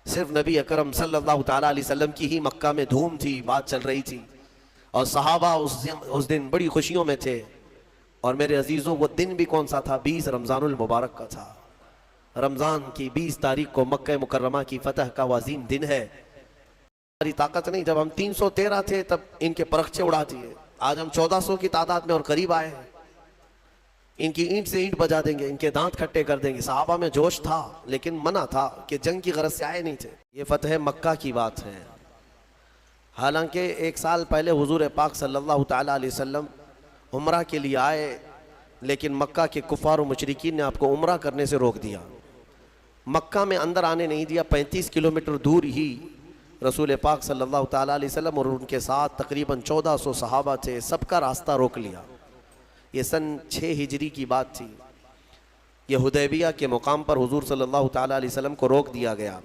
صرف نبی اکرم صلی اللہ تعالیٰ علیہ وسلم کی ہی مکہ میں دھوم تھی، بات چل رہی تھی، اور صحابہ اس دن بڑی خوشیوں میں تھے۔ اور میرے عزیزوں، وہ دن بھی کون سا تھا؟ 20 رمضان المبارک کا تھا۔ رمضان کی 20 تاریخ کو مکہ مکرمہ کی فتح کا وہ عظیم دن ہے۔ ہماری طاقت نہیں، جب ہم 313 تھے تب ان کے پرخچے اڑا دیے، آج ہم 1400 کی تعداد میں اور قریب آئے ہیں، ان کی اینٹ سے اینٹ بجا دیں گے، ان کے دانت کھٹے کر دیں گے۔ صحابہ میں جوش تھا لیکن منع تھا کہ جنگ کی غرض سے آئے نہیں تھے۔ یہ فتح مکہ کی بات ہے۔ حالانکہ 1 سال پہلے حضور پاک صلی اللہ تعالیٰ علیہ وسلم عمرہ کے لیے آئے، لیکن مکہ کے کفار و مشرکین نے آپ کو عمرہ کرنے سے روک دیا، مکہ میں اندر آنے نہیں دیا۔ 35 کلومیٹر دور ہی رسول پاک صلی اللہ تعالیٰ علیہ وسلم اور ان کے ساتھ تقریباً 1400 صحابہ تھے، سب کا راستہ روک لیا۔ یہ سن 6 ہجری کی بات تھی۔ یہ حدیبیہ کے مقام پر حضور صلی اللہ تعالیٰ علیہ وسلم کو روک دیا گیا۔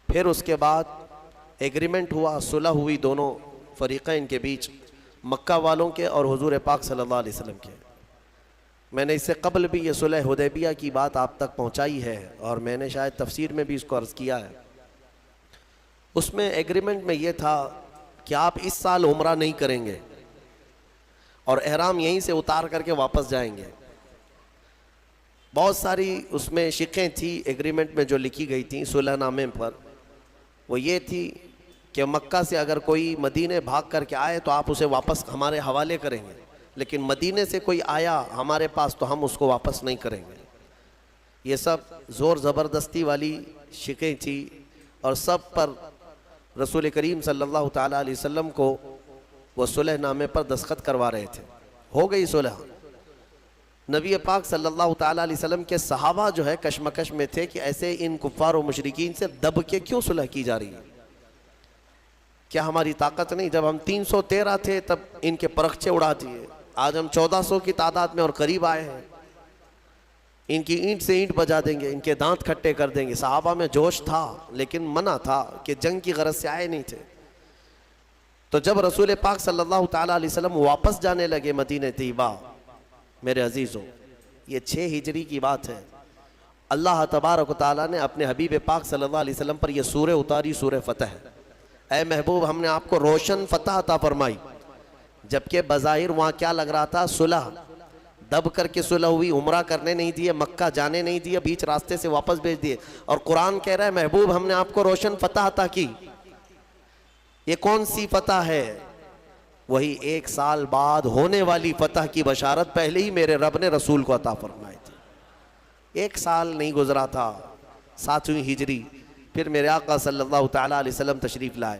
پھر اس کے بعد ایگریمنٹ ہوا، صلح ہوئی دونوں فریقین کے بیچ، مکہ والوں کے اور حضور پاک صلی اللہ علیہ وسلم کے۔ میں نے اس سے قبل بھی یہ صلح حدیبیہ کی بات آپ تک پہنچائی ہے، اور میں نے شاید تفسیر میں بھی اس کو عرض کیا ہے۔ اس میں ایگریمنٹ میں یہ تھا کہ آپ اس سال عمرہ نہیں کریں گے اور احرام یہیں سے اتار کر کے واپس جائیں گے۔ بہت ساری اس میں شقیں تھیں ایگریمنٹ میں جو لکھی گئی تھیں صلح نامے پر، وہ یہ تھی کہ مکہ سے اگر کوئی مدینے بھاگ کر کے آئے تو آپ اسے واپس ہمارے حوالے کریں گے، لیکن مدینے سے کوئی آیا ہمارے پاس تو ہم اس کو واپس نہیں کریں گے۔ یہ سب زور زبردستی والی شقیں تھیں، اور سب پر رسول کریم صلی اللہ تعالیٰ علیہ وسلم کو وہ صلح نامے پر دستخط کروا رہے تھے۔ ہو گئی صلح۔ نبی پاک صلی اللہ تعالیٰ علیہ وسلم کے صحابہ جو ہے کشمکش میں تھے کہ ایسے ان کفار و مشرکین سے دب کے کیوں صلح کی جا رہی ہے؟ کیا ہماری طاقت نہیں؟ جب ہم 313 تھے تب ان کے پرخچے اڑا دیے، آج ہم 1400 کی تعداد میں اور قریب آئے ہیں، ان کی اینٹ سے اینٹ بجا دیں گے، ان کے دانت کھٹے کر دیں گے۔ صحابہ میں جوش تھا لیکن منع تھا کہ جنگ کی غرض سے آئے نہیں تھے۔ تو جب رسول پاک صلی اللہ تعالیٰ علیہ وسلم واپس جانے لگے مدینہ طیبہ، میرے عزیزوں یہ 6 ہجری کی بات ہے، اللہ تبارک و تعالیٰ نے اپنے حبیب پاک صلی اللہ علیہ وسلم پر یہ سورہ اتاری، سورہ فتح۔ اے محبوب، ہم نے آپ کو روشن فتح عطا فرمائی، جبکہ بظاہر وہاں کیا لگ رہا تھا؟ صلح۔ دب کر کے صلح ہوئی، عمرہ کرنے نہیں دیے، مکہ جانے نہیں دیے، بیچ راستے سے واپس بھیج دیے، اور قرآن کہہ رہا ہے محبوب ہم نے آپ کو روشن فتح عطا کی۔ یہ کون سی فتح ہے؟ وہی 1 سال بعد ہونے والی فتح کی بشارت پہلے ہی میرے رب نے رسول کو عطا فرمائی تھی۔ 1 سال نہیں گزرا تھا، 7ویں ہجری، پھر میرے آقا صلی اللہ تعالیٰ علیہ وسلم تشریف لائے۔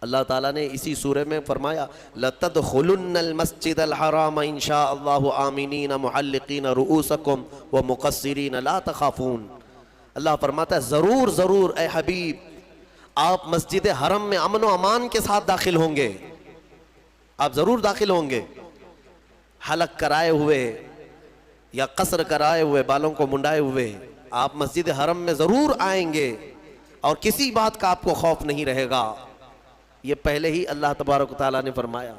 اللہ تعالیٰ نے اسی سورہ میں فرمایا لَتَدْخُلُنَّ الْمَسْجِدَ الْحَرَامَ إِنْ شَاءَ اللَّهُ آمِنِينَ مُحَلِّقِينَ رُؤُوسَكُمْ وَمُقَصِّرِينَ لَا تَخَافُونَ۔ اللہ فرماتا ہے ضرور ضرور اے حبیب آپ مسجد حرم میں امن و امان کے ساتھ داخل ہوں گے، آپ ضرور داخل ہوں گے، حلق کرائے ہوئے یا قصر کرائے ہوئے، بالوں کو منڈائے ہوئے آپ مسجد حرم میں ضرور آئیں گے، اور کسی بات کا آپ کو خوف نہیں رہے گا۔ یہ پہلے ہی اللہ تبارک و تعالیٰ نے فرمایا،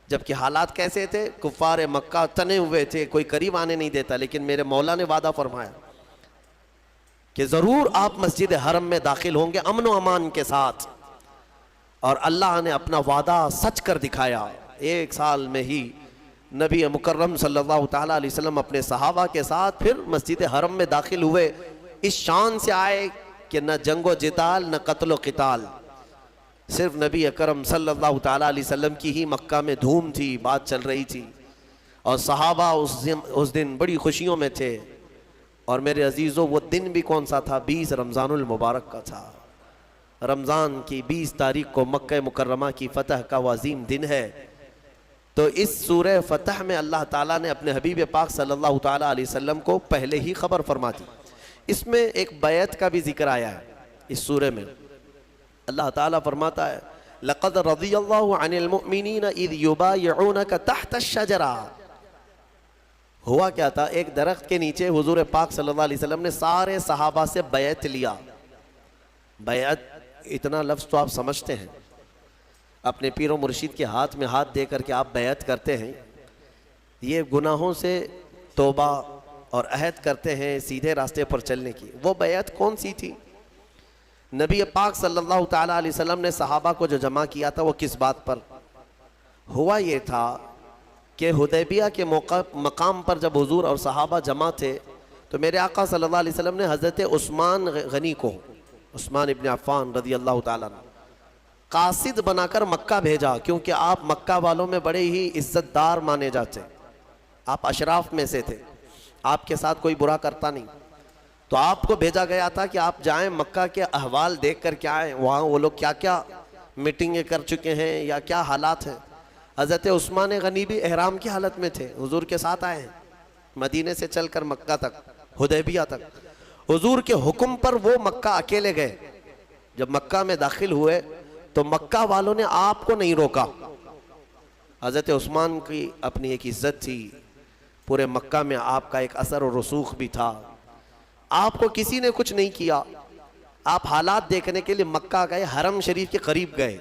جبکہ حالات کیسے تھے؟ کفار مکہ تنے ہوئے تھے، کوئی قریب آنے نہیں دیتا، لیکن میرے مولا نے وعدہ فرمایا کہ ضرور آپ مسجد حرم میں داخل ہوں گے امن و امان کے ساتھ، اور اللہ نے اپنا وعدہ سچ کر دکھایا۔ 1 سال میں ہی نبی مکرم صلی اللہ تعالیٰ علیہ وسلم اپنے صحابہ کے ساتھ پھر مسجد حرم میں داخل ہوئے، اس شان سے آئے کہ نہ جنگ و جدال نہ قتل و قتال، صرف نبی اکرم صلی اللہ تعالیٰ علیہ وسلم کی ہی مکہ میں دھوم تھی، بات چل رہی تھی، اور صحابہ اس دن بڑی خوشیوں میں تھے۔ اور میرے عزیزوں وہ دن بھی کون سا تھا؟ 20 رمضان المبارک کا تھا۔ رمضان کی 20 تاریخ کو مکہ مکرمہ کی فتح کا وہ عظیم دن ہے۔ تو اس سورہ فتح میں اللہ تعالیٰ نے اپنے حبیب پاک صلی اللہ تعالیٰ علیہ وسلم کو پہلے ہی خبر فرما دی۔ اس میں ایک بیعت کا بھی ذکر آیا ہے اس سورہ میں۔ اللہ تعالیٰ فرماتا ہے لَقَدْ رَضِيَ اللَّهُ عَنِ الْمُؤْمِنِينَ إِذْ يُبَايِعُونَكَ تَحْتَ الشَّجَرَةِ۔ ہوا کیا تھا؟ ایک درخت کے نیچے حضور پاک صلی اللہ علیہ وسلم نے سارے صحابہ سے بیعت لیا۔ بیعت اتنا لفظ تو آپ سمجھتے ہیں، اپنے پیر و مرشید کے ہاتھ میں ہاتھ دے کر کے آپ بیعت کرتے ہیں، یہ گناہوں سے توبہ اور عہد کرتے ہیں سیدھے راستے پر چلنے کی۔ وہ بیعت کون سی تھی؟ نبی پاک صلی اللہ تعالیٰ علیہ وسلم نے صحابہ کو جو جمع کیا تھا وہ کس بات پر ہوا؟ یہ تھا کہ حدیبیہ کے مقام پر جب حضور اور صحابہ جمع تھے تو میرے آقا صلی اللہ علیہ وسلم نے حضرت عثمان غنی کو، عثمان ابن عفان رضی اللہ تعالیٰ عنہ، قاصد بنا کر مکہ بھیجا، کیونکہ آپ مکہ والوں میں بڑے ہی عزت دار مانے جاتے، آپ اشراف میں سے تھے، آپ کے ساتھ کوئی برا کرتا نہیں، تو آپ کو بھیجا گیا تھا کہ آپ جائیں مکہ کے احوال دیکھ کر کے آئیں، وہاں وہ لوگ کیا کیا میٹنگیں کر چکے ہیں یا کیا حالات ہیں۔ حضرت عثمان غنی بھی احرام کی حالت میں تھے، حضور کے ساتھ آئے ہیں مدینے سے چل کر مکہ تک، حدیبیہ تک۔ حضور کے حکم پر وہ مکہ اکیلے گئے، جب مکہ میں داخل ہوئے تو مکہ والوں نے آپ کو نہیں روکا۔ حضرت عثمان کی اپنی ایک عزت تھی، پورے مکہ میں آپ کا ایک اثر و رسوخ بھی تھا، آپ کو کسی نے کچھ نہیں کیا۔ آپ حالات دیکھنے کے لیے مکہ گئے، حرم شریف کے قریب گئے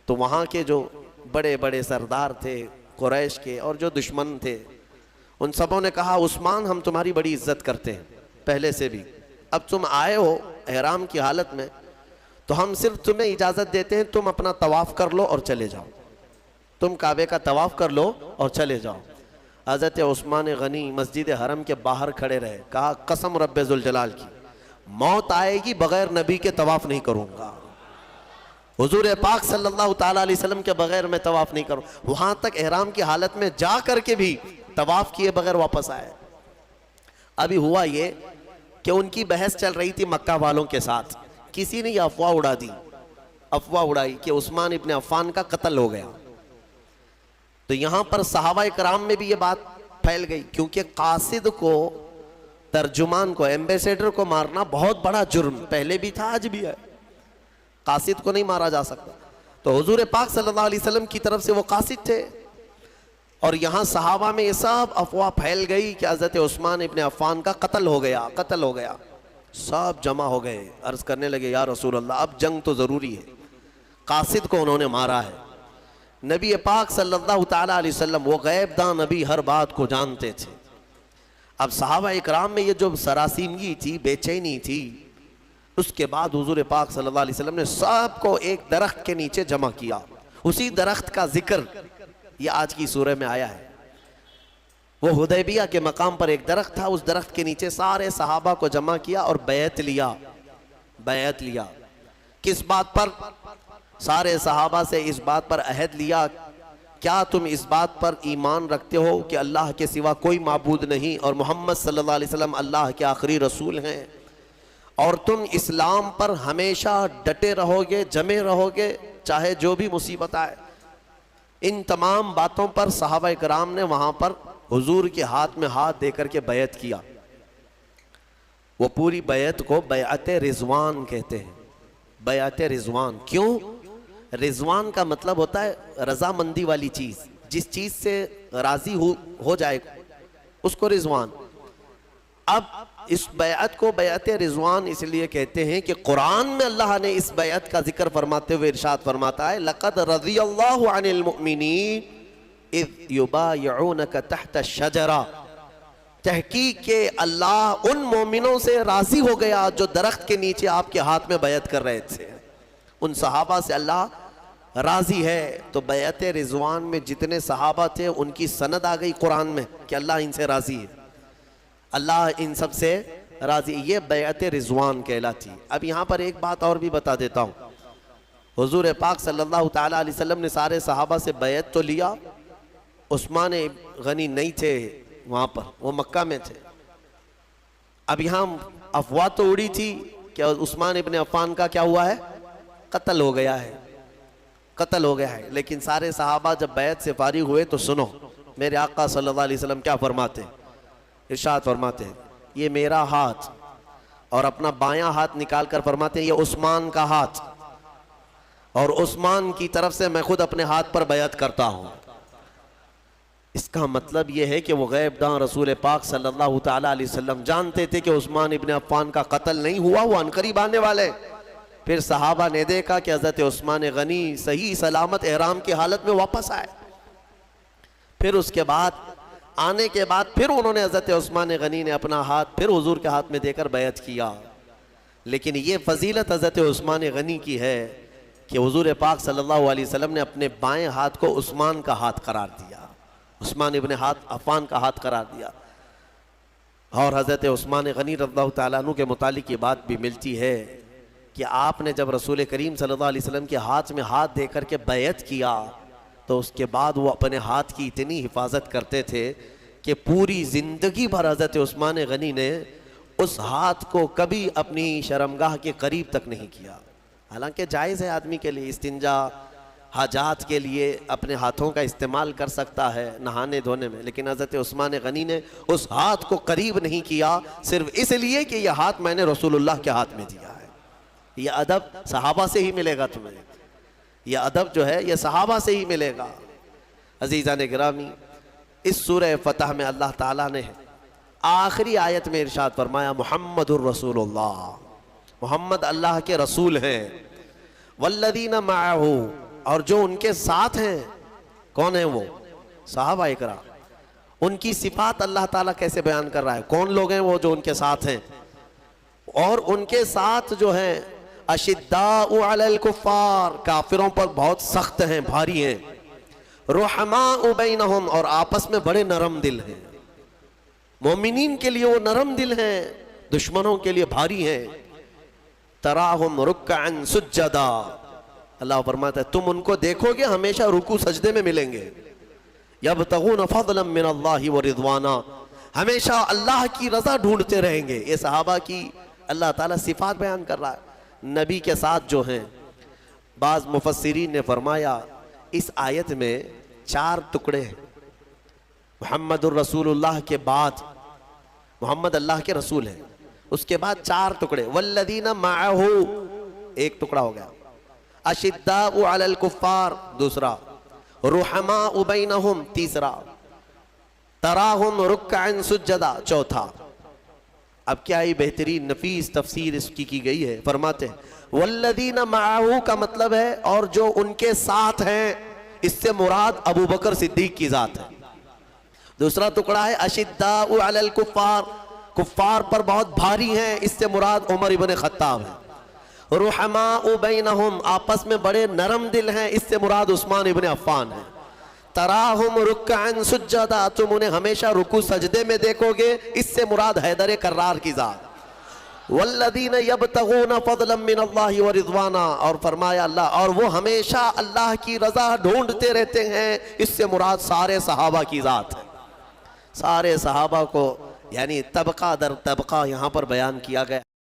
تو وہاں کے جو بڑے بڑے سردار تھے قریش کے اور جو دشمن تھے، ان سبوں نے کہا عثمان ہم تمہاری بڑی عزت کرتے ہیں پہلے سے بھی، اب تم آئے ہو احرام کی حالت میں تو ہم صرف تمہیں اجازت دیتے ہیں تم اپنا طواف کر لو اور چلے جاؤ، تم کعبے کا طواف کر لو اور چلے جاؤ۔ حضرت عثمان غنی مسجد حرم کے باہر کھڑے رہے، کہا قسم رب ذوالجلال کی موت آئے گی بغیر نبی کے طواف نہیں کروں گا، حضور پاک صلی اللہ تعالیٰ علیہ وسلم کے بغیر میں طواف نہیں کروں۔ وہاں تک احرام کی حالت میں جا کر کے بھی طواف کیے بغیر واپس آئے۔ ابھی ہوا یہ کہ ان کی بحث چل رہی تھی مکہ والوں کے ساتھ، کسی نے یہ افواہ اڑا دی، افواہ اڑائی کہ عثمان ابن عفان کا قتل ہو گیا۔ تو یہاں پر صحابہ کرام میں بھی یہ بات پھیل گئی، کیونکہ قاصد کو، ترجمان کو، ایمبیسیڈر کو مارنا بہت بڑا جرم پہلے بھی تھا آج بھی ہے، قاصد کو نہیں مارا جا سکتا۔ تو حضور پاک صلی اللہ علیہ وسلم کی طرف سے وہ قاصد تھے، اور یہاں صحابہ میں یہ سب افواہ پھیل گئی کہ حضرت عثمان ابن عفان کا قتل ہو گیا، قتل ہو گیا۔ سب جمع ہو گئے، عرض کرنے لگے یا رسول اللہ اب جنگ تو ضروری ہے، قاصد کو انہوں نے مارا ہے۔ نبی پاک صلی اللہ تعالیٰ علیہ وسلم وہ غیب داں نبی ہر بات کو جانتے تھے۔ اب صحابہ اکرام میں یہ جو سراسیمگی تھی، بے چینی تھی، اس کے بعد حضور پاک صلی اللہ علیہ وسلم نے سب کو ایک درخت کے نیچے جمع کیا۔ اسی درخت کا ذکر یہ آج کی سورہ میں آیا ہے۔ وہ حدیبیہ کے مقام پر ایک درخت تھا، اس درخت کے نیچے سارے صحابہ کو جمع کیا اور بیعت لیا۔ بیعت لیا کس بات پر؟ سارے صحابہ سے اس بات پر عہد لیا، کیا تم اس بات پر ایمان رکھتے ہو کہ اللہ کے سوا کوئی معبود نہیں اور محمد صلی اللہ علیہ وسلم اللہ کے آخری رسول ہیں، اور تم اسلام پر ہمیشہ ڈٹے رہو گے، جمے رہو گے، چاہے جو بھی مصیبت آئے۔ ان تمام باتوں پر صحابہ کرام نے وہاں پر حضور کے ہاتھ میں ہاتھ دے کر کے بیعت کیا۔ وہ پوری بیعت کو بیعت رضوان کہتے ہیں، بیعت رضوان۔ کیوں؟ رضوان کا مطلب ہوتا ہے رضامندی والی چیز، جس چیز سے راضی ہو جائے اس کو رضوان۔ اب اس بیعت کو بیعت رضوان اس لیے کہتے ہیں کہ قرآن میں اللہ نے اس بیعت کا ذکر فرماتے ہوئے ارشاد فرماتا ہے لَقَدْ رَضِيَ اللَّهُ عَنِ الْمُؤْمِنِينَ اِذْ يُبَايِعُونَكَ تَحْتَ الشَّجَرَةِ، تحقیق کہ اللہ ان مومنوں سے راضی ہو گیا جو درخت کے نیچے آپ کے ہاتھ میں بیعت کر رہے تھے، ان صحابہ سے اللہ راضی ہے۔ تو بیعت رضوان میں جتنے صحابہ تھے ان کی سند آ گئی قرآن میں کہ اللہ ان سے راضی ہے، اللہ ان سب سے راضی، یہ بیعت رضوان کہلاتی۔ اب یہاں پر ایک بات اور بھی بتا دیتا ہوں، حضور پاک صلی اللہ تعالیٰ علیہ وسلم نے سارے صحابہ سے بیعت تو لیا، عثمان غنی نہیں تھے وہاں پر، وہ مکہ میں تھے۔ اب یہاں افواہ تو اڑی تھی کہ عثمان ابن عفان کا کیا ہوا ہے؟ قتل ہو گیا ہے، قتل ہو گیا ہے۔ لیکن سارے صحابہ جب بیعت سے فارغ ہوئے تو سنو میرے آقا صلی اللہ علیہ وسلم کیا فرماتے ہیں، ارشاد فرماتے ہیں یہ میرا ہاتھ، اور اپنا بایاں ہاتھ نکال کر فرماتے ہیں یہ عثمان کا ہاتھ، اور عثمان کی طرف سے میں خود اپنے ہاتھ پر بیعت کرتا ہوں۔ اس کا مطلب یہ ہے کہ وہ غیب داں رسول پاک صلی اللہ تعالیٰ علیہ وسلم جانتے تھے کہ عثمان ابن عفان کا قتل نہیں ہوا، وہ عنقریب آنے والے۔ پھر صحابہ نے دیکھا کہ حضرت عثمان غنی صحیح سلامت احرام کی حالت میں واپس آئے، پھر اس کے بعد آنے کے بعد پھر انہوں نے حضرت عثمان غنی نے اپنا ہاتھ پھر حضور کے ہاتھ میں دے کر بیعت کیا۔ لیکن یہ فضیلت حضرت عثمان غنی کی ہے کہ حضور پاک صلی اللہ علیہ وسلم نے اپنے بائیں ہاتھ کو عثمان کا ہاتھ قرار دیا، عثمان ابن عفان کا ہاتھ قرار دیا۔ اور حضرت عثمان غنی رضی اللہ تعالیٰ عنہ کے متعلق یہ بات بھی ملتی ہے کہ آپ نے جب رسول کریم صلی اللہ علیہ وسلم کے ہاتھ میں ہاتھ دے کر کے بیعت کیا تو اس کے بعد وہ اپنے ہاتھ کی اتنی حفاظت کرتے تھے کہ پوری زندگی بھر حضرت عثمان غنی نے اس ہاتھ کو کبھی اپنی شرمگاہ کے قریب تک نہیں کیا۔ حالانکہ جائز ہے آدمی کے لیے استنجا، حاجات کے لیے اپنے ہاتھوں کا استعمال کر سکتا ہے نہانے دھونے میں، لیکن حضرت عثمان غنی نے اس ہاتھ کو قریب نہیں کیا، صرف اس لیے کہ یہ ہاتھ میں نے رسول اللہ کے ہاتھ میں دیا ہے۔ یہ ادب صحابہ سے ہی ملے گا تمہیں، یہ ادب جو ہے یہ صحابہ سے ہی ملے گا۔ عزیزان گرامی، اس سورہ فتح میں اللہ تعالیٰ نے آخری آیت میں ارشاد فرمایا محمد الرسول اللہ، محمد اللہ کے رسول ہیں، والذین معہ، اور جو ان کے ساتھ ہیں۔ کون ہیں وہ؟ صحابہ اکرام۔ ان کی صفات اللہ تعالیٰ کیسے بیان کر رہا ہے؟ کون لوگ ہیں وہ جو ان کے ساتھ ہیں؟ اور ان کے ساتھ جو ہیں اشداء علی الکفار، کافروں پر بہت سخت ہیں، بھاری ہیں، رحماء بینہم، اور آپس میں بڑے نرم دل ہیں۔ مومنین کے لیے وہ نرم دل ہیں، دشمنوں کے لیے بھاری ہیں۔ تراہم رکعا سجدا، اللہ فرماتا ہے تم ان کو دیکھو گے ہمیشہ رکوع سجدے میں ملیں گے۔ یبتغون فضلا من اللہ ورضوانا، ہمیشہ اللہ کی رضا ڈھونڈتے رہیں گے۔ یہ صحابہ کی اللہ تعالیٰ صفات بیان کر رہا ہے۔ نبی کے ساتھ جو ہیں، بعض مفسرین نے فرمایا اس آیت میں 4 ٹکڑے ہیں۔ محمد الرسول اللہ کے بعد، محمد اللہ کے رسول ہیں، اس کے بعد 4 ٹکڑے، والذین معہ ایک ٹکڑا ہو گیا، اشداء علی الکفار دوسرا، رحماء بینہم تیسرا، تراہم رکعا سجدا چوتھا۔ اب کیا ہی بہترین نفیس تفسیر اس کی گئی ہے، فرماتے ہیں والذین معہ کا مطلب ہے اور جو ان کے ساتھ ہیں، اس سے مراد ابو بکر صدیق کی ذات ہے۔ دوسرا ٹکڑا ہے اشداء علی الکفار، کفار پر بہت بھاری ہیں، اس سے مراد عمر ابن خطاب ہے۔ رحماء بینہم، آپس میں بڑے نرم دل ہیں، اس سے مراد عثمان ابن عفان ہے۔ تراہم رکعا سجدا، تم انہیں ہمیشہ رکوع سجدے میں دیکھو گے، اس سے مراد حیدر کرار کی ذات۔ والذین یبتغون فضلا من اللہ ورضوانا، اور فرمایا اللہ، اور وہ ہمیشہ اللہ کی رضا ڈھونڈتے رہتے ہیں، اس سے مراد سارے صحابہ کی ذات ہے۔ سارے صحابہ کو یعنی طبقہ در طبقہ یہاں پر بیان کیا گیا۔